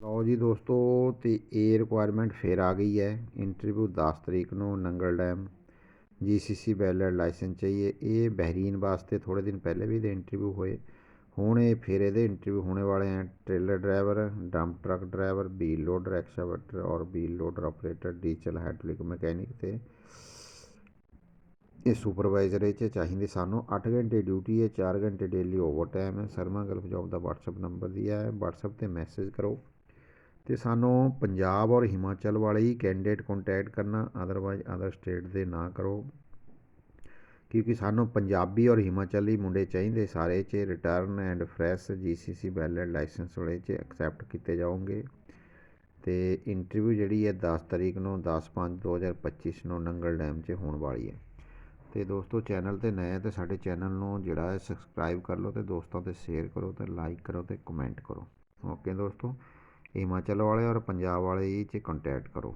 ਲਓ ਜੀ ਦੋਸਤੋ, ਤੇ ਇਹ ਰਿਕੁਆਇਰਮੈਂਟ ਫਿਰ ਆ ਗਈ ਹੈ। ਇੰਟਰਵਿਊ 10 ਤਰੀਕ ਨੂੰ Nangal dam GCC valid licence ਚਾਹੀਏ। ਇਹ ਬਹਿਰੀਨ ਵਾਸਤੇ ਥੋੜ੍ਹੇ ਦਿਨ ਪਹਿਲੇ ਵੀ ਇਹਦੇ ਇੰਟਰਵਿਊ ਹੋਏ। ਹੁਣ ਇਹ ਫਿਰ ਇਹਦੇ ਇੰਟਰਵਿਊ ਹੋਣੇ ਵਾਲੇ हैं। Trailer driver, dump truck driver, wheel loader excavator और wheel loader operator, diesel hydraulic mechanic ਤੇ ਇਹ ਸੁਪਰਵਾਈਜ਼ਰ ਇਹ 'ਚ ਚਾਹੀਦੇ ਸਾਨੂੰ। 8 ਘੰਟੇ ਡਿਊਟੀ ਹੈ, 4 ਘੰਟੇ ਡੇਲੀ ਓਵਰ ਟਾਈਮ ਹੈ। ਸਰਮਾ ਗਲਫ ਜੋਬ ਦਾ WhatsApp ਨੰਬਰ ਦਿਆ ਹੈ, WhatsApp 'ਤੇ ਮੈਸੇਜ ਕਰੋ। ਤੇ ਸਾਨੂੰ ਪੰਜਾਬ ਔਰ ਹਿਮਾਚਲ ਵਾਲੇ ਹੀ ਕੈਂਡੀਡੇਟ ਕੰਟੈਕਟ ਕਰਨਾ, ਅਦਰਵਾਈਜ਼ ਅਦਰ ਸਟੇਟ ਦੇ ਨਾ ਕਰੋ, ਕਿਉਂਕਿ ਸਾਨੂੰ ਪੰਜਾਬੀ ਔਰ ਹਿਮਾਚਲੀ ਮੁੰਡੇ ਚਾਹੀਦੇ ਸਾਰੇ 'ਚ। Return and fresh GCC valid licence ਵਾਲੇ 'ਚ ਐਕਸੈਪਟ ਕੀਤੇ ਜਾਓਗੇ। ਤੇ ਇੰਟਰਵਿਊ ਜਿਹੜੀ ਹੈ 10 ਤਰੀਕ ਨੂੰ 10/5/2025 ਨੂੰ ਨੰਗਲ ਡੈਮ 'ਚ ਹੋਣ ਵਾਲੀ ਹੈ। ਤੇ ਦੋਸਤੋ, ਚੈਨਲ 'ਤੇ ਨਏ ਤੇ ਸਾਡੇ ਚੈਨਲ ਨੂੰ ਜਿਹੜਾ ਹੈ ਸਬਸਕ੍ਰਾਈਬ ਕਰ ਲਓ, ਤੇ ਦੋਸਤਾਂ 'ਤੇ ਸ਼ੇਅਰ ਕਰੋ, ਤੇ ਲਾਈਕ ਕਰੋ, ਤੇ ਕਮੈਂਟ ਕਰੋ। ਓਕੇ ਦੋਸਤੋ, ਹਿਮਾਚਲ ਵਾਲੇ ਔਰ ਪੰਜਾਬ ਵਾਲੇ ਹੀ 'ਚ ਕੰਟੈਕਟ ਕਰੋ।